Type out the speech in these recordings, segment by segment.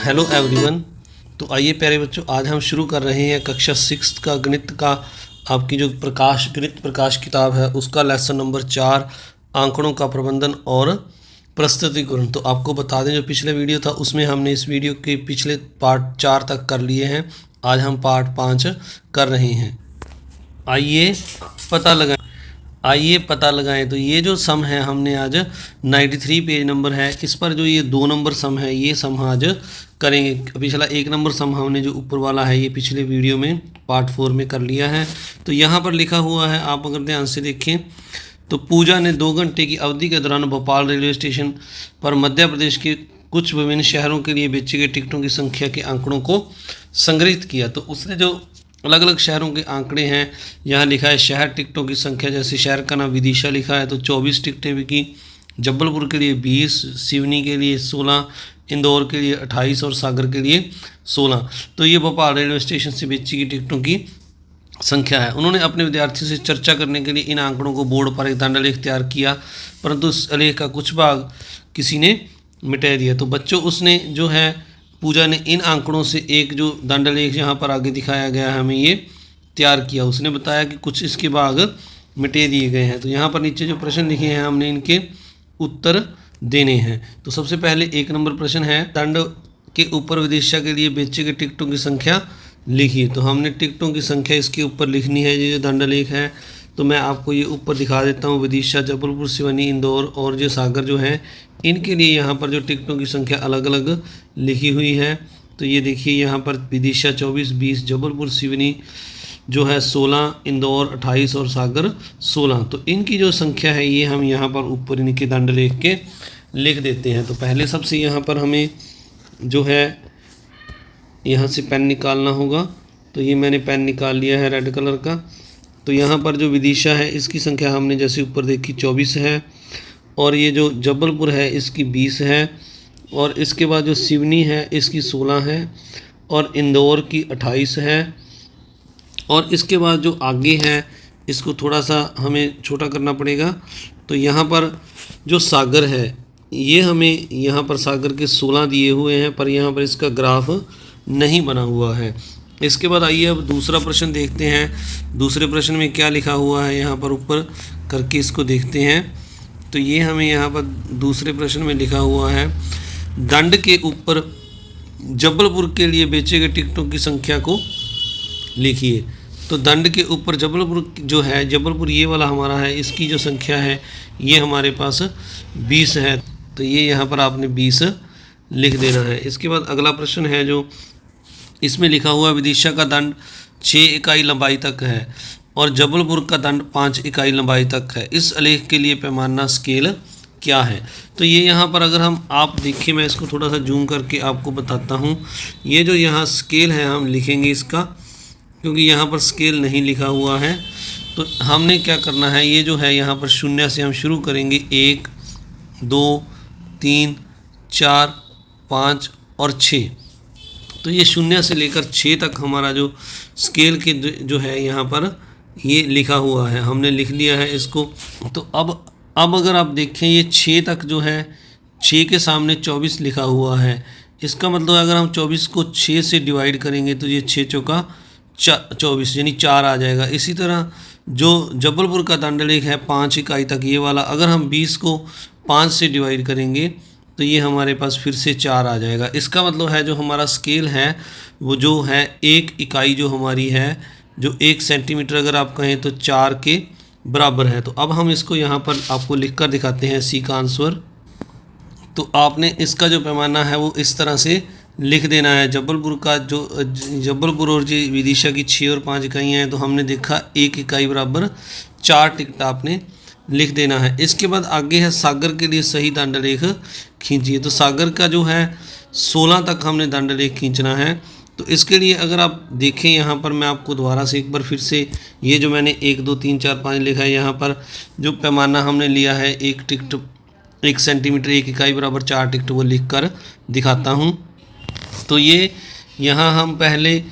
Hello everyone. तो आइए प्यारे बच्चों, आज हम शुरू कर रहे हैं कक्षा 6 का गणित का आपकी जो गणित प्रकाश किताब है उसका लेसन नंबर 4 आंकड़ों का प्रबंधन और प्रस्तुतिकरण। तो आपको बता दें, जो पिछले वीडियो था उसमें हमने इस वीडियो के पिछले पार्ट 4 तक कर लिए हैं। आज हम पार्ट 5 कर रहे हैं। आइए पता लगाएं। तो ये जो सम है हमने आज 93 पेज नंबर है, इस पर जो ये 2 नंबर सम है ये सम आज करेंगे। पिछला 1 नंबर सम हमने जो ऊपर वाला है ये पिछले वीडियो में पार्ट 4 में कर लिया है। तो यहाँ पर लिखा हुआ है, आप अगर ध्यान से देखें तो पूजा ने 2 घंटे की अवधि के दौरान भोपाल रेलवे स्टेशन पर मध्य प्रदेश के कुछ विभिन्न शहरों के लिए बेचे गए टिकटों की संख्या के आंकड़ों को संग्रहित किया। तो उसने जो अलग अलग शहरों के आंकड़े हैं यहाँ लिखा है। शहर टिकटों की संख्या, जैसे शहर का नाम विदिशा लिखा है तो 24 टिकटें बिकी, जबलपुर के लिए 20, सिवनी के लिए 16, इंदौर के लिए 28 और सागर के लिए 16। तो ये भोपाल रेलवे स्टेशन से बेची गई टिकटों की संख्या है। उन्होंने अपने विद्यार्थियों से चर्चा करने के लिए इन आंकड़ों को बोर्ड पर एक दंडलेख तैयार किया, परंतु उस आलेख का कुछ भाग किसी ने मिटा दिया। तो बच्चों, उसने जो है पूजा ने इन आंकड़ों से एक जो दंडलेख यहाँ पर आगे दिखाया गया है हमें ये तैयार किया। उसने बताया कि कुछ इसके भाग मिटे दिए गए हैं। तो यहाँ पर नीचे जो प्रश्न लिखे हैं हमने इनके उत्तर देने हैं। तो सबसे पहले 1 नंबर प्रश्न है, दंड के ऊपर विदिशा के लिए बेचे गए टिकटों की संख्या लिखिए। तो हमने टिकटों की संख्या इसके ऊपर लिखनी है। ये जो दंडलेख है तो मैं आपको ये ऊपर दिखा देता हूँ। विदिशा, जबलपुर, सिवनी, इंदौर और जो सागर जो है इनके लिए यहाँ पर जो टिकटों की संख्या अलग अलग लिखी हुई है। तो ये देखिए यहाँ पर विदिशा 24, 20, जबलपुर सिवनी जो है 16, इंदौर 28 और सागर 16। तो इनकी जो संख्या है ये हम यहाँ पर ऊपर इनके दंडलेख के लिख देते हैं। तो पहले सबसे यहाँ पर हमें जो है यहाँ से पेन निकालना होगा। तो ये मैंने पेन निकाल लिया है रेड कलर का। तो यहाँ पर जो विदिशा है इसकी संख्या हमने जैसे ऊपर देखी 24 है, और ये जो जबलपुर है इसकी 20 है, और इसके बाद जो सिवनी है इसकी 16 है, और इंदौर की 28 है, और इसके बाद जो आगे है इसको थोड़ा सा हमें छोटा करना पड़ेगा। तो यहाँ पर जो सागर है ये हमें यहाँ पर सागर के 16 दिए हुए हैं, पर यहाँ पर इसका ग्राफ नहीं बना हुआ है। इसके बाद आइए अब दूसरा प्रश्न देखते हैं। दूसरे प्रश्न में क्या लिखा हुआ है यहाँ पर ऊपर करके इसको देखते हैं। तो ये हमें यहाँ पर दूसरे प्रश्न में लिखा हुआ है, दंड के ऊपर जबलपुर के लिए बेचे गए टिकटों की संख्या को लिखिए। तो दंड के ऊपर जबलपुर जो है, जबलपुर ये वाला हमारा है, इसकी जो संख्या है ये हमारे पास 20 है। तो ये यहाँ पर आपने 20 लिख देना है। इसके बाद अगला प्रश्न है जो इसमें लिखा हुआ, विदिशा का दंड 6 इकाई लंबाई तक है और जबलपुर का दंड 5 इकाई लंबाई तक है। इस आलेख के लिए पैमाना स्केल क्या है? तो ये यहाँ पर अगर आप देखिए, मैं इसको थोड़ा सा जूम करके आपको बताता हूँ। ये जो यहाँ स्केल है हम लिखेंगे इसका, क्योंकि यहाँ पर स्केल नहीं लिखा हुआ है। तो हमने क्या करना है, ये जो है यहाँ पर 0 से हम शुरू करेंगे। 1, 2, 3, 4, 5 और 6। तो ये 0 से लेकर 6 तक हमारा जो स्केल के जो है यहाँ पर ये लिखा हुआ है, हमने लिख लिया है इसको। तो अब अगर आप देखें ये 6 तक जो है, 6 के सामने 24 लिखा हुआ है। इसका मतलब अगर हम 24 को 6 से डिवाइड करेंगे तो ये 6 चौका 24 यानी 4 आ जाएगा। इसी तरह जो जबलपुर का दंडलेख है 5 इकाई तक ये वाला, अगर हम 20 को 5 से डिवाइड करेंगे तो ये हमारे पास फिर से 4 आ जाएगा। इसका मतलब है जो हमारा स्केल है वो जो है 1 इकाई जो हमारी है, जो 1 सेंटीमीटर अगर आप कहें तो 4 के बराबर है। तो अब हम इसको यहाँ पर आपको लिख कर दिखाते हैं सी का आंसर। तो आपने इसका जो पैमाना है वो इस तरह से लिख देना है। जबलपुर का जो जबलपुर और जी विदिशा की 6 और 5 इकाइयाँ हैं, तो हमने देखा 1 इकाई बराबर 4 टिकट आपने लिख देना है। इसके बाद आगे है सागर के लिए सही दंडलेख खींचिए। तो सागर का जो है 16 तक हमने दंडलेख खींचना है। तो इसके लिए अगर आप देखें यहाँ पर मैं आपको दोबारा से एक बार फिर से ये जो मैंने 1, 2, 3, 4, 5 लिखा है, यहाँ पर जो पैमाना हमने लिया है 1 टिकट 1 सेंटीमीटर 1 इकाई बराबर 4 टिकट वो लिख कर दिखाता हूँ। तो ये यहाँ हम पहले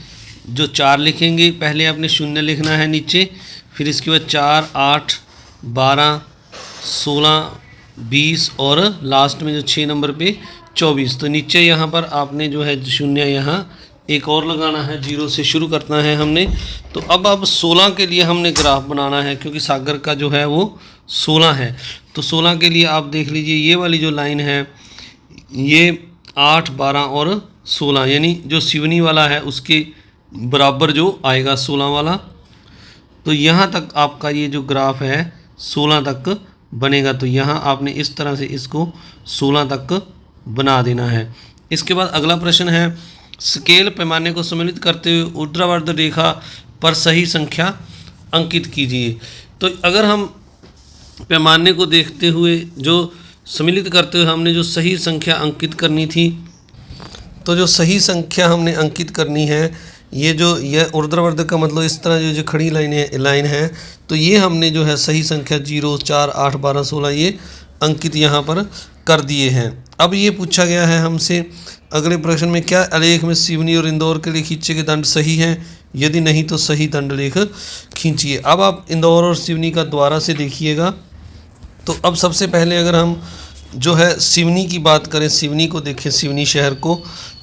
जो 4 लिखेंगे, पहले आपने 0 लिखना है नीचे, फिर इसके बाद 4, 8, 12, 16, 20 और लास्ट में जो 6 नंबर पे 24। तो नीचे यहाँ पर आपने जो है शून्य यहाँ एक और लगाना है, 0 से शुरू करना है हमने। तो अब 16 के लिए हमने ग्राफ बनाना है, क्योंकि सागर का जो है वो 16 है। तो 16 के लिए आप देख लीजिए, ये वाली जो लाइन है ये 8, 12 और 16 यानी जो सिवनी वाला है उसके बराबर जो आएगा 16 वाला। तो यहाँ तक आपका ये जो ग्राफ है 16 तक बनेगा। तो यहाँ आपने इस तरह से इसको 16 तक बना देना है। इसके बाद अगला प्रश्न है, स्केल पैमाने को सम्मिलित करते हुए ऊर्ध्वाधर रेखा पर सही संख्या अंकित कीजिए। तो अगर हम पैमाने को देखते हुए जो सम्मिलित करते हुए हमने जो सही संख्या अंकित करनी थी, तो जो सही संख्या हमने अंकित करनी है, यह ऊर्ध्वाधर का मतलब इस तरह जो खड़ी लाइन है, तो ये हमने जो है सही संख्या 0, 4, 8, 12, 16 ये अंकित यहाँ पर कर दिए हैं। अब ये पूछा गया है हमसे अगले प्रश्न में, क्या आलेख में सिवनी और इंदौर के लिए खींचे गए दंड सही हैं? यदि नहीं तो सही दंड लेख खींचिए। अब आप इंदौर और सिवनी का दोबारा से देखिएगा। तो अब सबसे पहले अगर हम जो है सिवनी की बात करें, सिवनी को देखें, सिवनी शहर को,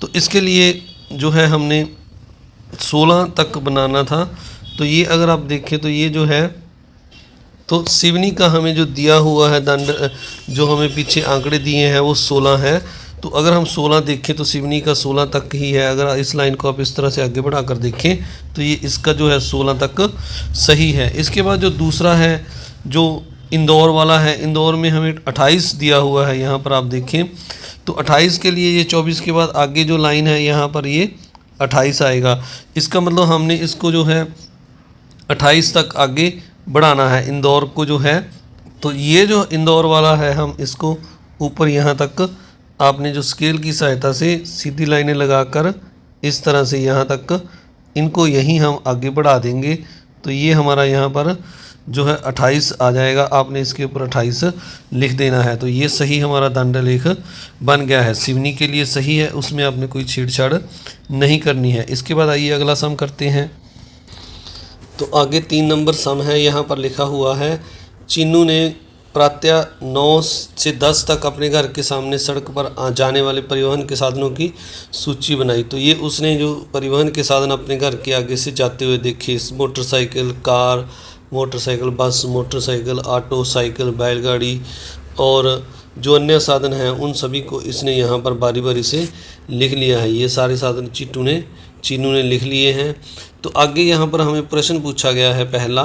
तो इसके लिए जो है हमने 16 तक बनाना था। तो ये अगर आप देखें तो ये जो है, तो सिवनी का हमें जो दिया हुआ है दंड, जो हमें पीछे आंकड़े दिए हैं वो 16 है। तो अगर हम 16 देखें तो सिवनी का 16 तक ही है। अगर इस लाइन को आप इस तरह से आगे बढ़ा कर देखें तो ये इसका जो है 16 तक सही है। इसके बाद जो दूसरा है जो इंदौर वाला है, इंदौर में हमें 28 दिया हुआ है। यहाँ पर आप देखें तो 28 के लिए ये 24 के बाद आगे जो लाइन है यहाँ पर ये 28 आएगा। इसका मतलब हमने इसको जो है 28 तक आगे बढ़ाना है इंदौर को जो है। तो ये जो इंदौर वाला है हम इसको ऊपर यहाँ तक आपने जो स्केल की सहायता से सीधी लाइनें लगाकर इस तरह से यहाँ तक इनको यहीं हम आगे बढ़ा देंगे। तो ये हमारा यहाँ पर जो है 28 आ जाएगा। आपने इसके ऊपर 28 लिख देना है। तो ये सही हमारा दंड लेख बन गया है। सिवनी के लिए सही है, उसमें आपने कोई छेड़छाड़ नहीं करनी है। इसके बाद आइए अगला सम करते हैं। तो आगे 3 नंबर सम है, यहाँ पर लिखा हुआ है, चिन्नू ने प्रातः 9 से 10 तक अपने घर के सामने सड़क पर जाने वाले परिवहन के साधनों की सूची बनाई। तो ये उसने जो परिवहन के साधन अपने घर के आगे से जाते हुए देखे, मोटरसाइकिल, कार, मोटरसाइकिल, बस, मोटरसाइकिल, ऑटो, साइकिल, बैलगाड़ी और जो अन्य साधन हैं उन सभी को इसने यहाँ पर बारी बारी से लिख लिया है। ये सारे साधन चिन्नू ने लिख लिए हैं। तो आगे यहाँ पर हमें प्रश्न पूछा गया है पहला,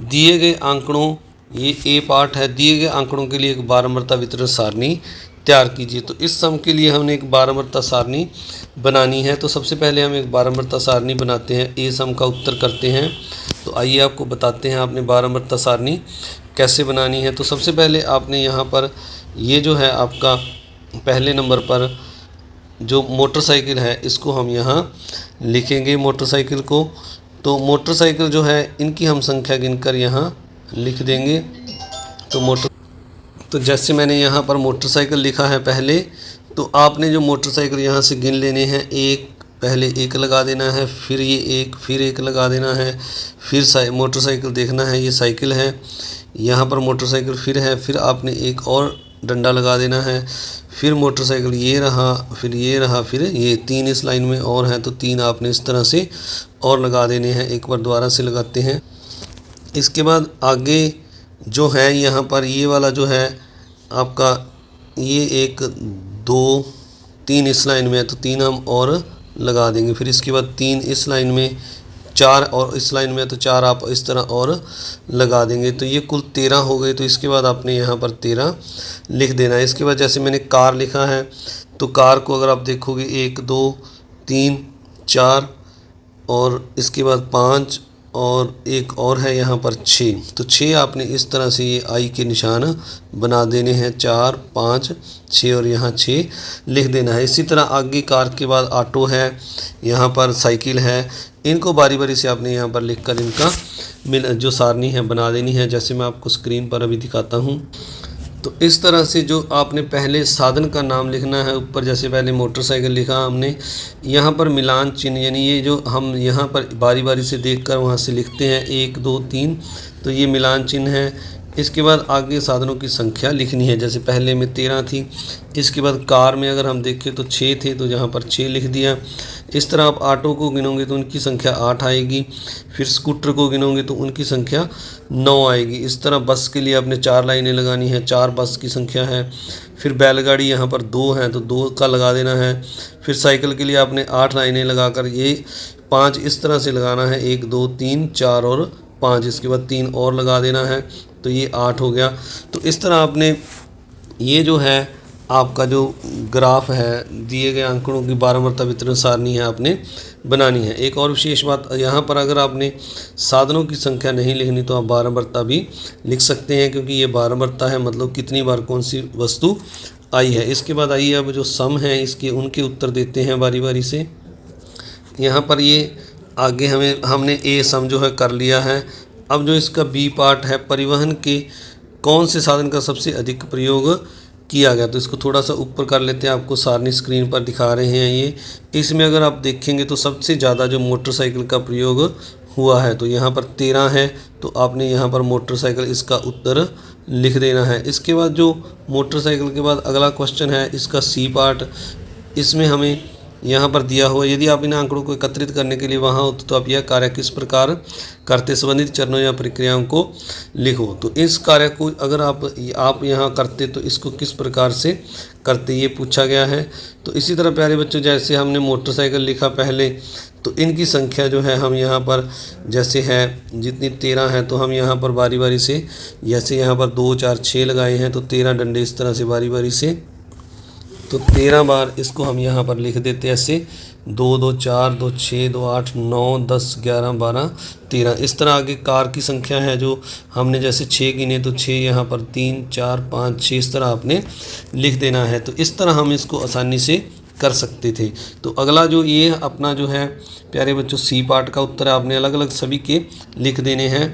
दिए गए आंकड़ों, ये ए पार्ट है, दिए गए आंकड़ों के लिए एक बारंबारता वितरण सारणी तैयार कीजिए। तो इस सम के लिए हमने एक बारंबारता सारणी बनानी है। तो सबसे पहले हम एक बारंबारता सारणी बनाते हैं, ए सम का उत्तर करते हैं। तो आइए आपको बताते हैं आपने बारंबारता सारणी कैसे बनानी है। तो सबसे पहले आपने यहाँ पर ये जो है आपका पहले नंबर पर जो मोटरसाइकिल है इसको हम यहाँ लिखेंगे मोटरसाइकिल को। तो मोटरसाइकिल जो है इनकी हम संख्या गिनकर यहाँ लिख देंगे। तो जैसे मैंने यहाँ पर मोटरसाइकिल लिखा है पहले, तो आपने जो मोटरसाइकिल यहाँ से गिन लेने हैं, एक पहले एक लगा देना है, फिर ये एक, फिर एक लगा देना है, फिर मोटरसाइकिल देखना है, ये साइकिल है, यहाँ पर मोटरसाइकिल फिर है, फिर आपने एक और डंडा लगा देना है, फिर मोटरसाइकिल ये रहा, फिर ये रहा, फिर ये 3 इस लाइन में और हैं, तो 3 आपने इस तरह से और लगा देने हैं। एक बार दोबारा से लगाते हैं। इसके बाद आगे जो है यहाँ पर ये वाला जो है आपका, ये 1, 2, 3 इस लाइन में है, तो 3 हम और लगा देंगे। फिर इसके बाद 3 इस लाइन में, 4 और इस लाइन में, तो 4 आप इस तरह और लगा देंगे। तो ये कुल 13 हो गए। तो इसके बाद आपने यहाँ पर 13 लिख देना है। इसके बाद जैसे मैंने कार लिखा है, तो कार को अगर आप देखोगे 1, 2, 3, 4 और इसके बाद 5 और एक और है यहाँ पर 6। तो 6 आपने इस तरह से ये आई के निशान बना देने हैं, 4, 5, 6 और यहाँ 6 लिख देना है। इसी तरह आगे कार के बाद ऑटो है, यहाँ पर साइकिल है, इनको बारी बारी से आपने यहाँ पर लिखकर इनका जो सारणी है बना देनी है, जैसे मैं आपको स्क्रीन पर अभी दिखाता हूँ। तो इस तरह से जो आपने पहले साधन का नाम लिखना है ऊपर, जैसे पहले मोटरसाइकिल लिखा हमने, यहाँ पर मिलान चिन्ह, यानी ये जो हम यहाँ पर बारी बारी से देखकर वहाँ से लिखते हैं 1, 2, 3, तो ये मिलान चिन्ह है। इसके बाद आगे साधनों की संख्या लिखनी है। जैसे पहले में 13 थी, इसके बाद कार में अगर हम देखें तो 6 थे, तो यहाँ पर 6 लिख दिया। इस तरह आप ऑटो को गिनोगे तो उनकी संख्या 8 आएगी, फिर स्कूटर को गिनोगे तो उनकी संख्या 9 आएगी। इस तरह बस के लिए आपने 4 लाइनें लगानी है, 4 बस की संख्या है। फिर बैलगाड़ी यहाँ पर 2 है तो 2 का लगा देना है। फिर साइकिल के लिए आपने 8 लाइनें लगाकर ये 5 इस तरह से लगाना है, 1 2 3 4 और 5, इसके बाद 3 और लगा देना है, तो ये 8 हो गया। तो इस तरह आपने ये जो है आपका जो ग्राफ है दिए गए आंकड़ों की 12 मरता वितरण सारणी है आपने बनानी है। एक और विशेष बात यहाँ पर, अगर आपने साधनों की संख्या नहीं लिखनी तो आप 12 मरता भी लिख सकते हैं, क्योंकि ये 12 मरता है, मतलब कितनी बार कौन सी वस्तु आई है। इसके बाद आइए अब जो सम है इसके उनके उत्तर देते हैं बारी बारी से। यहाँ पर ये आगे हमने ए सम जो है कर लिया है। अब जो इसका बी पार्ट है, परिवहन के कौन से साधन का सबसे अधिक प्रयोग किया गया, तो इसको थोड़ा सा ऊपर कर लेते हैं। आपको सारणी स्क्रीन पर दिखा रहे हैं ये। इसमें अगर आप देखेंगे तो सबसे ज़्यादा जो मोटरसाइकिल का प्रयोग हुआ है, तो यहाँ पर 13 है, तो आपने यहाँ पर मोटरसाइकिल इसका उत्तर लिख देना है। इसके बाद जो मोटरसाइकिल के बाद अगला क्वेश्चन है इसका सी पार्ट, इसमें हमें यहाँ पर दिया हुआ, यदि आप इन आंकड़ों को एकत्रित करने के लिए वहाँ हो तो आप यह कार्य किस प्रकार करते, संबंधित चरणों या प्रक्रियाओं को लिखो। तो इस कार्य को अगर आप यहाँ करते तो इसको किस प्रकार से करते, ये पूछा गया है। तो इसी तरह प्यारे बच्चों, जैसे हमने मोटरसाइकिल लिखा पहले, तो इनकी संख्या जो है हम यहाँ पर जैसे है जितनी 13 है, तो हम यहाँ पर बारी बारी से, जैसे यहाँ पर 2 4 6 लगाए हैं, तो 13 डंडे इस तरह से बारी बारी से, तो 13 बार इसको हम यहाँ पर लिख देते हैं ऐसे, 2 2 4 2 6 2 8 9 10 11 12 13। इस तरह आगे कार की संख्या है जो हमने जैसे 6 गिने, तो 6 यहाँ पर 3 4 5 6 इस तरह आपने लिख देना है। तो इस तरह हम इसको आसानी से कर सकते थे। तो अगला जो ये अपना जो है प्यारे बच्चों सी पार्ट का उत्तर आपने अलग अलग सभी के लिख देने हैं।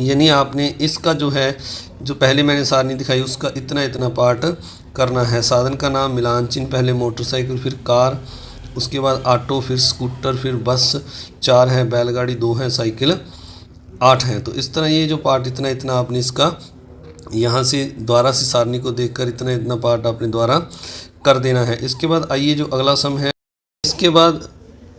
यानी आपने इसका जो है जो पहले मैंने सारणी दिखाई उसका इतना इतना पार्ट करना है। साधन का नाम, मिलान चिन्ह, पहले मोटरसाइकिल, फिर कार, उसके बाद ऑटो, फिर स्कूटर, फिर बस 4 है, बैलगाड़ी 2 है, साइकिल 8 है। तो इस तरह ये जो पार्ट इतना इतना आपने इसका यहाँ से द्वारा से सारणी को देखकर इतना इतना पार्ट आपने द्वारा कर देना है। इसके बाद आइए जो अगला सम है, इसके बाद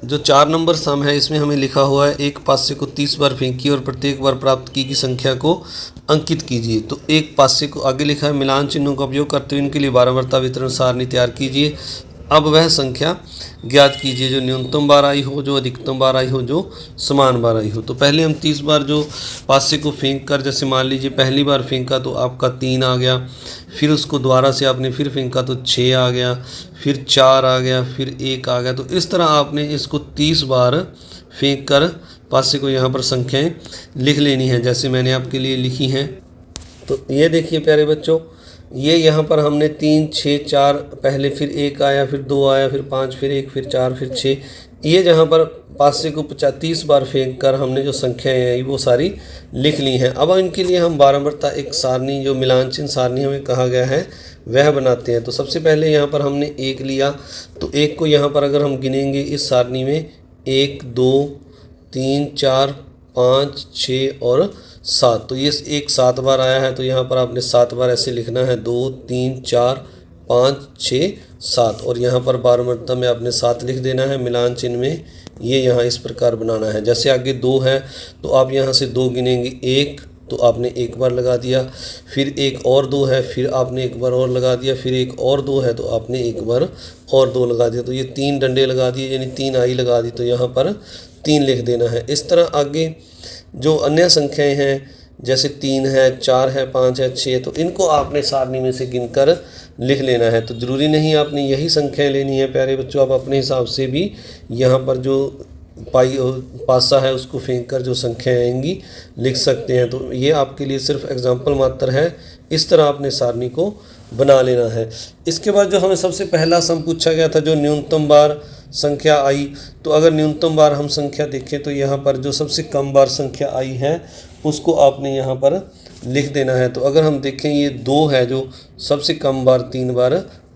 जो 4 नंबर सम है इसमें हमें लिखा हुआ है, एक पासे को 30 बार फेंकिए और प्रत्येक बार प्राप्त की संख्या को अंकित कीजिए। तो एक पासे को आगे लिखा है, मिलान चिन्हों का उपयोग करते हुए इनके लिए 12 मरता वितरण सारणी तैयार कीजिए। अब वह संख्या ज्ञात कीजिए जो न्यूनतम बार आई हो, जो अधिकतम बार आई हो, जो समान बार आई हो। तो पहले हम 30 बार जो पासे को फेंक कर, जैसे मान लीजिए पहली बार फेंका तो आपका 3 आ गया, फिर उसको दोबारा से आपने फिर फेंका तो 6 आ गया, फिर 4 आ गया, फिर 1 आ गया। तो इस तरह आपने इसको 30 बार फेंक कर पासे को यहाँ पर संख्याएं लिख लेनी है, जैसे मैंने आपके लिए लिखी हैं। तो ये देखिए प्यारे बच्चों, ये यहाँ पर हमने 3 6 4 पहले, फिर 1 आया, फिर 2 आया, फिर 5, फिर 1, फिर 4, फिर 6, ये जहाँ पर पासे को 30 बार फेंक कर हमने जो संख्याएं आई वो सारी लिख ली हैं। अब इनके लिए हम 12 मरता एक सारणी, जो मिलान चिन्ह सारणी हमें कहा गया है, वह बनाते हैं। तो सबसे पहले यहाँ पर हमने 1 लिया, तो 1 को यहाँ पर अगर हम गिनेंगे इस सारणी में 1 2 3 4 5 6 और 7, तो ये एक 7 बार आया है, तो यहाँ पर आपने 7 बार ऐसे लिखना है, 2 3 4 5 6 7, और यहाँ पर 12 मरता में आपने 7 लिख देना है मिलान चिन्ह में। ये यहाँ इस प्रकार बनाना है। जैसे आगे 2 है तो आप यहाँ से 2 गिनेंगे, 1 तो आपने 1 बार लगा दिया, फिर एक और 2 है, फिर आपने 1 बार और लगा दिया, फिर एक और 2 है तो आपने 1 बार और 2 लगा दिया। तो ये 3 डंडे लगा दिए, यानी 3 आई लगा दी, तो यहाँ पर 3 लिख देना है। इस तरह आगे जो अन्य संख्याएं हैं, जैसे 3 है, 4 है, 5 है, 6, तो इनको आपने सारणी में से गिनकर लिख लेना है। तो ज़रूरी नहीं आपने यही संख्याएं लेनी है प्यारे बच्चों, आप अपने हिसाब से भी यहाँ पर जो पासा है उसको फेंक कर जो संख्याएं आएंगी लिख सकते हैं। तो ये आपके लिए सिर्फ एग्जाम्पल मात्र है, इस तरह आपने सारणी को बना लेना है। इसके बाद जो हमें सबसे पहला सम पूछा गया था, जो न्यूनतम बार संख्या आई, तो अगर न्यूनतम बार हम संख्या देखें तो यहाँ पर जो सबसे कम बार संख्या आई है उसको आपने यहाँ पर लिख देना है। तो अगर हम देखें ये 2 है जो सबसे कम बार 3 बार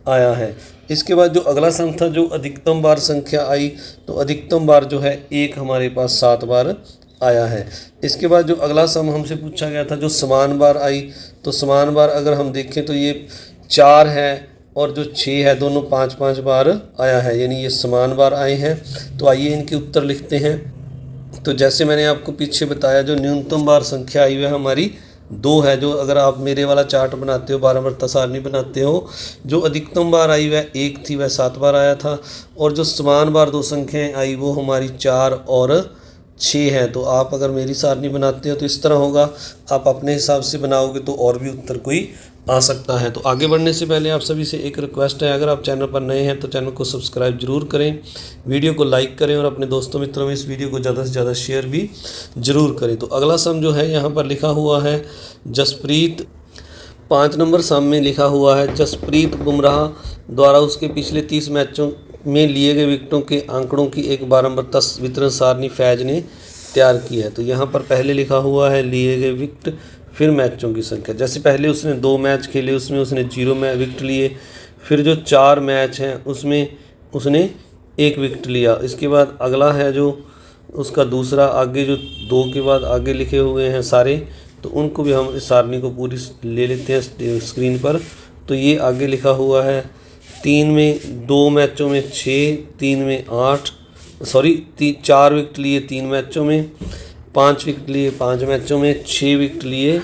आया है। इसके बाद जो अगला सम था, जो अधिकतम बार संख्या आई, तो अधिकतम बार जो है 1 हमारे पास 7 बार आया है। इसके बाद जो अगला सम हमसे पूछा गया था जो समान बार आई, तो समान बार अगर हम देखें तो ये 4 है और जो 6 है दोनों 5-5 बार आया है, यानी ये समान बार आए हैं। तो आइए इनके उत्तर लिखते हैं। तो जैसे मैंने आपको पीछे बताया जो न्यूनतम बार संख्या आई हुई है हमारी 2 है, जो अगर आप मेरे वाला चार्ट बनाते हो 12 सारणी बनाते हो, जो अधिकतम बार आई वह 1 थी, वह 7 बार आया था। और जो समान बार 2 संख्याएं आई वो हमारी 4 और 6 हैं। तो आप अगर मेरी सारणी बनाते हो तो इस तरह होगा, आप अपने हिसाब से बनाओगे तो और भी उत्तर कोई आ सकता है। तो आगे बढ़ने से पहले आप सभी से एक रिक्वेस्ट है, अगर आप चैनल पर नए हैं तो चैनल को सब्सक्राइब जरूर करें, वीडियो को लाइक करें और अपने दोस्तों मित्रों में इस वीडियो को ज़्यादा से ज़्यादा शेयर भी ज़रूर करें। तो अगला सम जो है यहाँ पर लिखा हुआ है जसप्रीत, 5 नंबर सम में लिखा हुआ है जसप्रीत बुमराह द्वारा उसके पिछले 30 मैचों में लिए गए विकेटों के आंकड़ों की एक बारंबारता वितरण सारणी फैज ने तैयार की है। तो यहाँ पर पहले लिखा हुआ है लिए गए विकेट, फिर मैचों की संख्या। जैसे पहले उसने 2 मैच खेले उसमें उसने 0 विकेट लिए, फिर जो 4 मैच हैं उसमें उसने 1 विकेट लिया। इसके बाद अगला है जो उसका दूसरा, आगे जो 2 के बाद आगे लिखे हुए हैं सारे, तो उनको भी हम इस सारणी को पूरी ले लेते हैं स्क्रीन पर। तो ये आगे लिखा हुआ है 2 मैचों में 6, 3 में 8, 4 विकेट लिए 3 मैचों में, 5 विकेट लिए 5 मैचों में, 6 विकेट लिए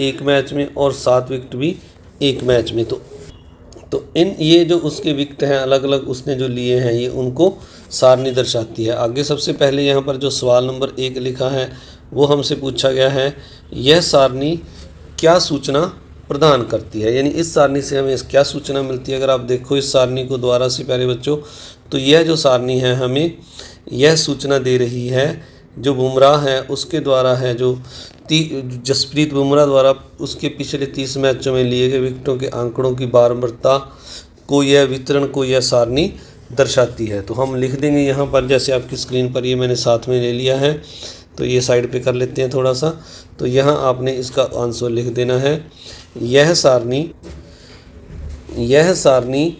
1 मैच में और 7 विकेट भी 1 मैच में। तो इन ये जो उसके विकेट हैं अलग अलग उसने जो लिए हैं ये उनको सारणी दर्शाती है। आगे सबसे पहले यहाँ पर जो सवाल नंबर 1 लिखा है वो हमसे पूछा गया है यह सारणी क्या सूचना प्रदान करती है, यानी इस सारणी से हमें क्या सूचना मिलती है। अगर आप देखो इस सारणी को दोबारा से पहले बच्चों, तो यह जो सारणी है हमें यह सूचना दे रही है जो बुमराह है उसके द्वारा है, जो जसप्रीत बुमराह द्वारा उसके पिछले 30 मैचों में लिए गए विकेटों के आंकड़ों की बारंबारता को यह वितरण को यह सारणी दर्शाती है। तो हम लिख देंगे यहाँ पर, जैसे आपकी स्क्रीन पर ये मैंने साथ में ले लिया है, तो ये साइड पे कर लेते हैं थोड़ा सा। तो यहाँ आपने इसका आंसर लिख देना है यह सारणी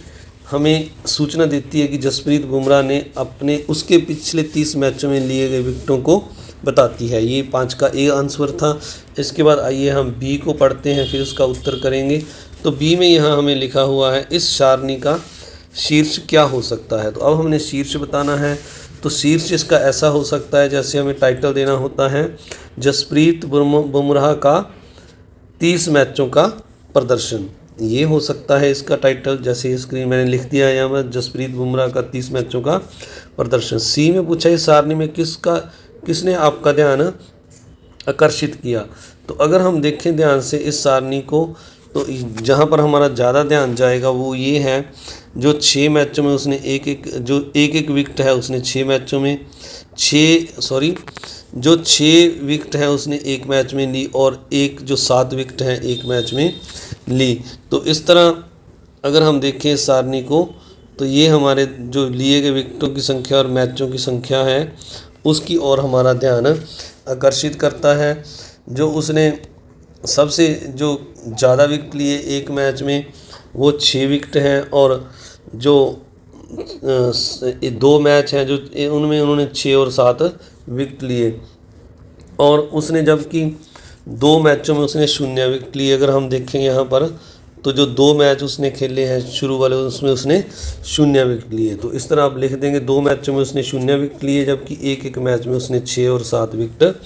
हमें सूचना देती है कि जसप्रीत बुमराह ने अपने उसके पिछले 30 मैचों में लिए गए विकेटों को बताती है। ये 5 का ए आंसर था। इसके बाद आइए हम बी को पढ़ते हैं, फिर उसका उत्तर करेंगे। तो बी में यहाँ हमें लिखा हुआ है इस सारणी का शीर्ष क्या हो सकता है। तो अब हमने शीर्ष बताना है। तो शीर्ष इसका ऐसा हो सकता है, जैसे हमें टाइटल देना होता है जसप्रीत बुमराह का 30 मैचों का प्रदर्शन, ये हो सकता है इसका टाइटल। जैसे स्क्रीन मैंने लिख दिया है यहाँ पर जसप्रीत बुमराह का 30 मैचों का प्रदर्शन। सी में पूछा इस सारणी में किसने आपका ध्यान आकर्षित किया। तो अगर हम देखें ध्यान से इस सारणी को, तो जहाँ पर हमारा ज़्यादा ध्यान जाएगा वो ये है जो 6 मैचों में उसने एक विकेट है उसने 6 मैचों में जो 6 विकेट है उसने 1 मैच में ली, और एक जो 7 विकेट है 1 मैच में ली। तो इस तरह अगर हम देखें इस सारणी को, तो ये हमारे जो लिए गए विकेटों की संख्या और मैचों की संख्या है उसकी ओर हमारा ध्यान आकर्षित करता है। जो उसने सबसे जो ज़्यादा विकेट लिए 1 मैच में वो 6 विकेट हैं, और जो 2 मैच हैं जो उनमें उन्होंने 6 और 7 विकेट लिए, और उसने जबकि 2 मैचों में उसने 0 विकेट लिए। अगर हम देखें यहाँ पर, तो जो 2 मैच उसने खेले हैं शुरू वाले उसमें उसने 0 विकेट लिए। तो इस तरह आप लिख देंगे 2 मैचों में उसने 0 विकेट लिए, जबकि एक मैच में उसने 6 और 7 विकेट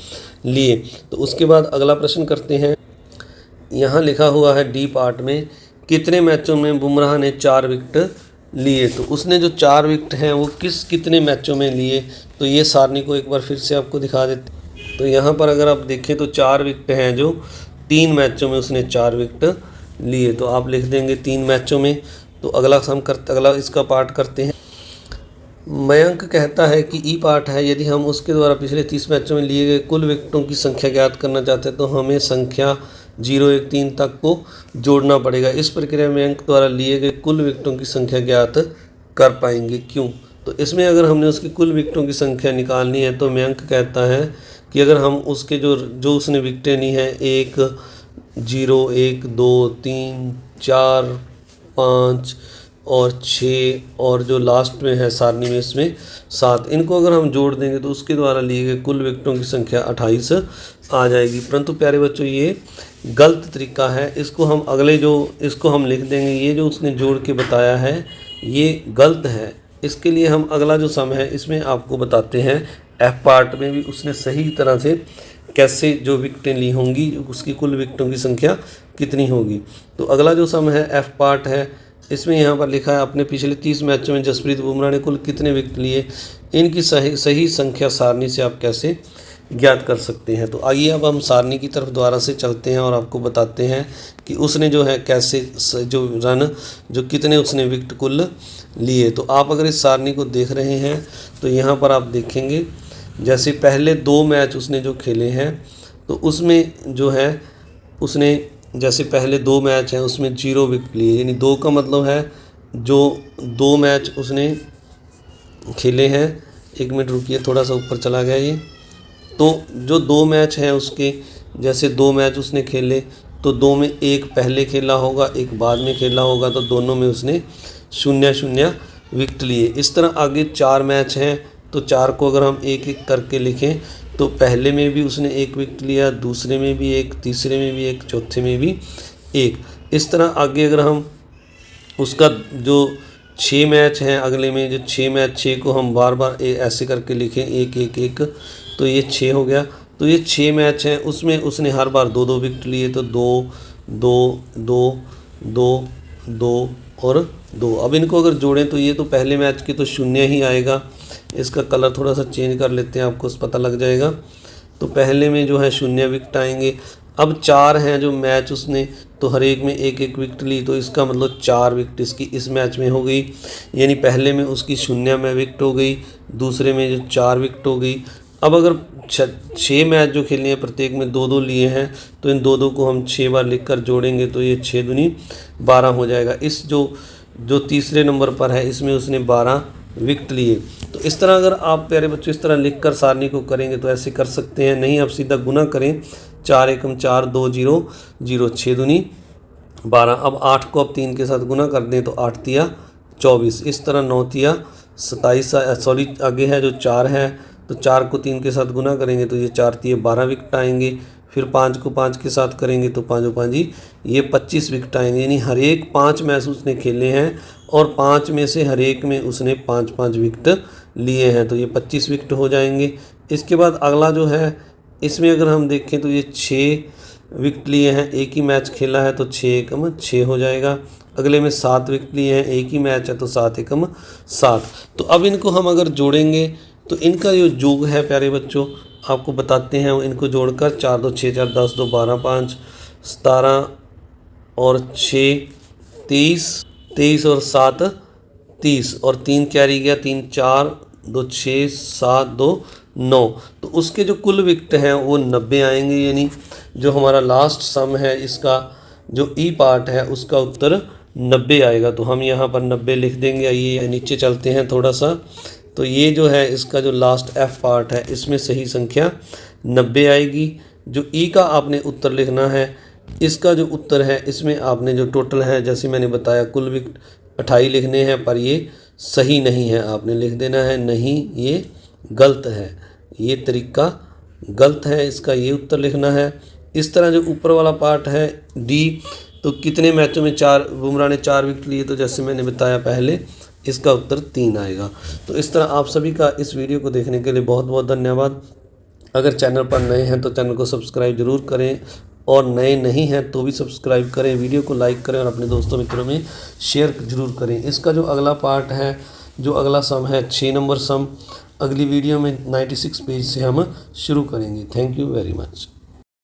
लिए। तो उसके बाद अगला प्रश्न करते हैं। यहाँ लिखा हुआ है डी पार्ट में कितने मैचों में बुमराह ने 4 विकेट लिए। तो उसने जो 4 विकेट हैं वो कितने मैचों में लिए, तो ये सारणी को एक बार फिर से आपको दिखा देते। तो यहाँ पर अगर आप देखें तो 4 विकेट हैं जो 3 मैचों में उसने 4 विकेट लिए। तो आप लिख देंगे 3 मैचों में। तो अगला इसका पार्ट करते हैं। मयंक कहता है कि ई पार्ट है, यदि हम उसके द्वारा पिछले 30 मैचों में लिए गए कुल विकेटों की संख्या ज्ञात करना चाहते हैं तो हमें संख्या 0, 1, 3 तक को जोड़ना पड़ेगा। इस प्रक्रिया में अंक द्वारा लिए गए कुल विकेटों की संख्या ज्ञात कर पाएंगे, क्यों। तो इसमें अगर हमने उसकी कुल विकेटों की संख्या निकालनी है तो मयंक कहता है कि अगर हम उसके जो उसने विकेटें ली हैं 1, 0, 1, 2, 3, 4, 5, और 6 और जो लास्ट में है सारणी में इसमें 7, इनको अगर हम जोड़ देंगे तो उसके द्वारा लिए गए कुल विकटों की संख्या 28 आ जाएगी। परंतु प्यारे बच्चों ये गलत तरीका है, इसको हम इसको हम लिख देंगे, ये जो उसने जोड़ के बताया है ये गलत है। इसके लिए हम अगला जो सम है इसमें आपको बताते हैं, एफ पार्ट में भी उसने सही तरह से कैसे जो विकटें ली होंगी उसकी कुल विकटों की संख्या कितनी होगी। तो अगला जो सम है एफ पार्ट है, इसमें यहाँ पर लिखा है अपने पिछले 30 मैचों में जसप्रीत बुमराह ने कुल कितने विकेट लिए, इनकी सही संख्या सारणी से आप कैसे ज्ञात कर सकते हैं। तो आइए अब हम सारणी की तरफ दोबारा से चलते हैं और आपको बताते हैं कि उसने जो है कैसे जो रन जो कितने उसने विकेट कुल लिए। तो आप अगर इस सारणी को देख रहे हैं तो यहाँ पर आप देखेंगे जैसे पहले 2 मैच उसने जो खेले हैं तो उसमें जो है उसने जैसे पहले 2 मैच हैं उसमें 0 विकेट लिए, यानी 2 का मतलब है जो 2 मैच उसने खेले हैं, 1 मिनट रुकिए थोड़ा सा ऊपर चला गया ये, तो जो 2 मैच हैं उसके जैसे 2 मैच उसने खेले तो 2 में एक पहले खेला होगा एक बाद में खेला होगा, तो दोनों में उसने 0-0 विकेट लिए। इस तरह आगे 4 मैच हैं तो 4 को अगर हम एक एक करके लिखें तो पहले में भी उसने 1 विकेट लिया, दूसरे में भी 1, तीसरे में भी 1, चौथे में भी 1। इस तरह आगे अगर हम उसका जो 6 मैच हैं अगले में जो 6 मैच 6 को हम बार बार ऐसे करके लिखें 1-1-1 तो ये 6 हो गया। तो ये 6 मैच हैं उसमें उसने हर बार 2-2 विकेट लिए, तो 2 और 2। अब इनको अगर जोड़ें तो ये तो पहले मैच की तो 0 ही आएगा। इसका कलर थोड़ा सा चेंज कर लेते हैं, आपको पता लग जाएगा। तो पहले में जो है 0 विकेट आएंगे। अब 4 हैं जो मैच उसने तो हर एक में 1-1 विकेट ली, तो इसका मतलब 4 विकेट इसकी इस मैच में हो गई, यानी पहले में उसकी 0 में विकेट हो गई, दूसरे में जो 4 विकेट हो गई। अब अगर 6 मैच जो खेलने हैं प्रत्येक में 2-2 लिए हैं तो इन 2-2 को हम 6 बार लिखकर जोड़ेंगे तो ये 6 दूनी 12 हो जाएगा। इस जो तीसरे नंबर पर है इसमें उसने 12 विकेट लिए। तो इस तरह अगर आप प्यारे बच्चों इस तरह लिखकर सारणी को करेंगे तो ऐसे कर सकते हैं, नहीं आप सीधा गुना करें 4 एकम 4 2 0 0 6 दूनी 12। अब 8 को अब 3 के साथ गुना कर दें तो 8 तिया 24, इस तरह 9 तिया 27, सॉरी आगे है जो 4 है तो 4 को 3 के साथ गुना करेंगे तो ये 4 तिया 12 विकेट आएंगे। फिर 5 को 5 के साथ करेंगे तो 5 5 ये 25 विकेट आएंगे, यानी हर एक 5 मैच उसने खेले हैं और 5 में से हर एक में उसने 5-5 विकेट लिए हैं, तो ये 25 विकेट हो जाएंगे। इसके बाद अगला जो है इसमें अगर हम देखें तो ये 6 विकेट लिए हैं, एक ही मैच खेला है तो 6 एकम 6 हो जाएगा। अगले में 7 विकेट लिए हैं, एक ही मैच है तो 7 एकम 7। तो अब इनको हम अगर जोड़ेंगे तो इनका जो योग है प्यारे बच्चों आपको बताते हैं, इनको जोड़कर 4 2 6 4 10 2 12 5 17 और 6 23 23 और 7 30 और 3 कैरी गया 3 4 2 6 7 2 9। तो उसके जो कुल विकेट हैं वो 90 आएंगे, यानी जो हमारा लास्ट सम है इसका जो ई पार्ट है उसका उत्तर 90 आएगा। तो हम यहाँ पर 90 लिख देंगे। आइए नीचे चलते हैं थोड़ा सा, तो ये जो है इसका जो लास्ट एफ पार्ट है इसमें सही संख्या 90 आएगी। जो ई का आपने उत्तर लिखना है, इसका जो उत्तर है इसमें आपने जो टोटल है जैसे मैंने बताया कुल विकेट 28 लिखने हैं, पर ये सही नहीं है, आपने लिख देना है नहीं ये गलत है, ये तरीका गलत है, इसका ये उत्तर लिखना है। इस तरह जो ऊपर वाला पार्ट है डी, तो कितने मैचों में बुमराह ने 4 विकेट लिए, तो जैसे मैंने बताया पहले इसका उत्तर 3 आएगा। तो इस तरह आप सभी का इस वीडियो को देखने के लिए बहुत बहुत धन्यवाद। अगर चैनल पर नए हैं तो चैनल को सब्सक्राइब जरूर करें और नए नहीं हैं तो भी सब्सक्राइब करें, वीडियो को लाइक करें और अपने दोस्तों मित्रों में शेयर जरूर करें। इसका जो अगला पार्ट है, जो अगला सम है 6 नंबर सम, अगली वीडियो में 96 पेज से हम शुरू करेंगे। Thank you very much.